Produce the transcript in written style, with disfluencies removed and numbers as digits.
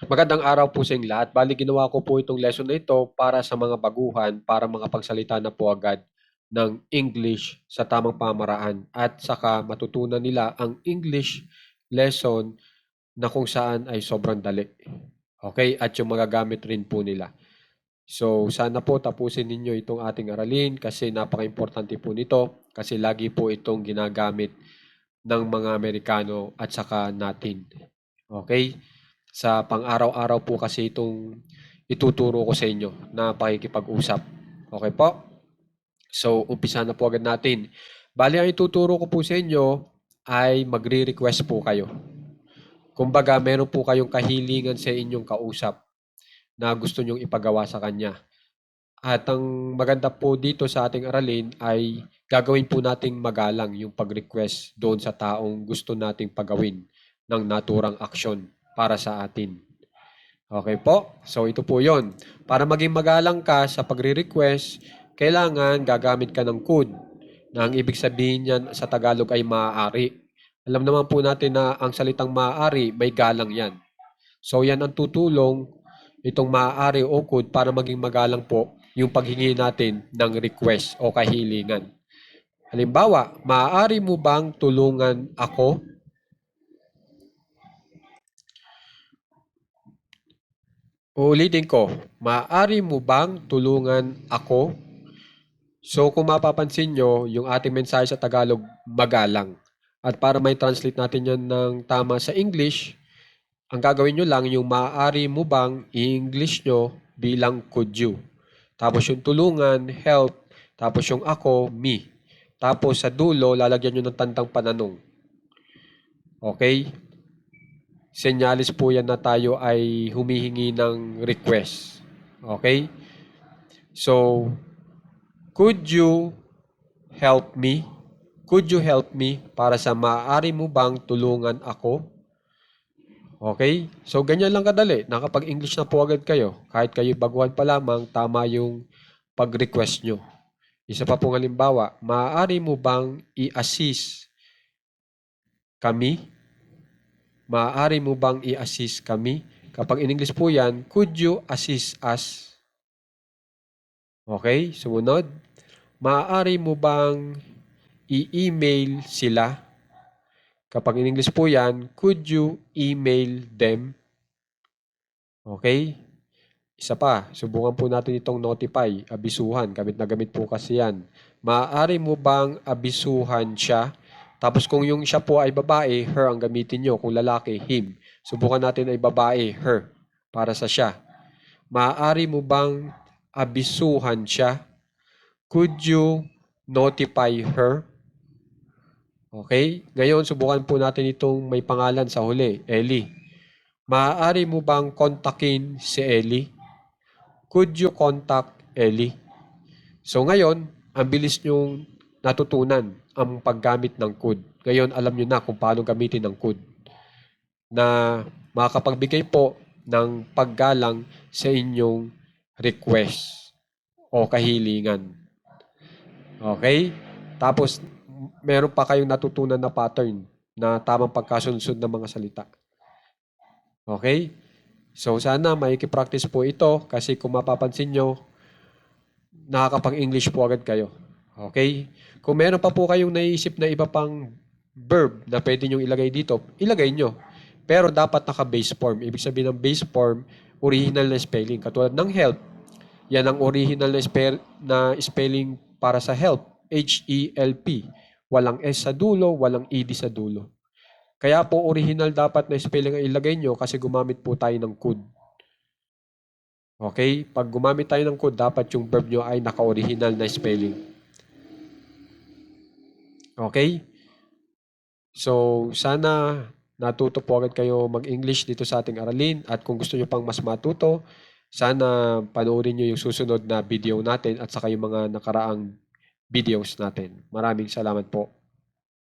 Magandang araw po sa inyong lahat. Bali, ginawa ko po itong lesson na ito para sa mga baguhan para makapagsalita na po agad ng English sa tamang pamaraan at saka matutunan nila ang English lesson na kung saan ay sobrang dali. Okay? At yung magagamit rin po nila. So, sana po tapusin ninyo itong ating aralin kasi napaka-importante po nito kasi lagi po itong ginagamit ng mga Amerikano at saka natin. Okay? Sa pang-araw-araw po kasi itong ituturo ko sa inyo na pakikipag-usap. Okay po? So, umpisa na po agad natin. Bali, ang ituturo ko po sa inyo ay magre-request po kayo. Kumbaga, meron po kayong kahilingan sa inyong kausap na gusto nyong ipagawa sa kanya. At ang maganda po dito sa ating aralin ay gagawin po nating magalang yung pag-request doon sa taong gusto nating pagawin ng naturang aksyon para sa atin. Okay po? So ito po yon. Para maging magalang ka sa pagre-request, kailangan gagamit ka ng could na ang ibig sabihin niyan sa Tagalog ay maaari. Alam naman po natin na ang salitang maaari may galang yan. So yan ang tutulong itong maaari o could para maging magalang po yung paghingi natin ng request o kahilingan. Halimbawa, maaari mo bang tulungan ako? Uulitin ko, maaari mo bang tulungan ako? So kung mapapansin nyo, yung ating mensahe sa Tagalog, magalang. At para may translate natin yan ng tama sa English, ang gagawin nyo lang yung maaari mo bang i-English nyo bilang could you. Tapos yung tulungan, help. Tapos yung ako, me. Tapos sa dulo, lalagyan nyo ng tandang pananong. Okay? Senyalis po yan na tayo ay humihingi ng request. Okay? So, could you help me? Could you help me para sa maaari mo bang tulungan ako? Okay? So, ganyan lang kadali. Nakapag-English na po agad kayo. Kahit kayo baguhan pa lamang, tama yung pag-request nyo. Isa pa pong halimbawa, maaari mo bang i-assist kami? Maaari mo bang i-assist kami? Kapag in English po yan, could you assist us? Okay? Sumunod. Maaari mo bang i-email sila? Kapag in English po yan, could you email them? Okay? Isa pa, subukan po natin itong notify, abisuhan. Gamit na gamit po kasi yan. Maaari mo bang abisuhan siya? Tapos kung yung siya po ay babae, her ang gamitin nyo. Kung lalaki, him. Subukan natin ay babae, her, para sa siya. Maaari mo bang abisuhan siya? Could you notify her? Okay? Ngayon, subukan po natin itong may pangalan sa huli, Ellie. Maaari mo bang kontakin si Ellie? Could you contact Ellie? So ngayon, ang bilis nyong natutunan ang paggamit ng could. Ngayon, alam nyo na kung paano gamitin ang could na makakapagbigay po ng paggalang sa inyong request o kahilingan. Okay? Tapos, meron pa kayong natutunan na pattern na tamang pagkasunod ng mga salita. Okay? So, sana maiki-practice po ito kasi kung mapapansin nyo, nakakapag-English po agad kayo. Okay? Kung meron pa po kayong naiisip na iba pang verb na pwede nyo ilagay dito, ilagay nyo. Pero dapat naka-base form. Ibig sabihin ng base form, original na spelling. Katulad ng help, yan ang original na spelling para sa help. H-E-L-P. Walang S sa dulo, walang ED sa dulo. Kaya po original dapat na spelling ang ilagay nyo kasi gumamit po tayo ng could. Okay? Pag gumamit tayo ng could, dapat yung verb nyo ay naka-original na spelling. Okay? So, sana natuto po agad kayo mag-English dito sa ating aralin at kung gusto nyo pang mas matuto, sana panoorin nyo yung susunod na video natin at saka yung mga nakaraang videos natin. Maraming salamat po.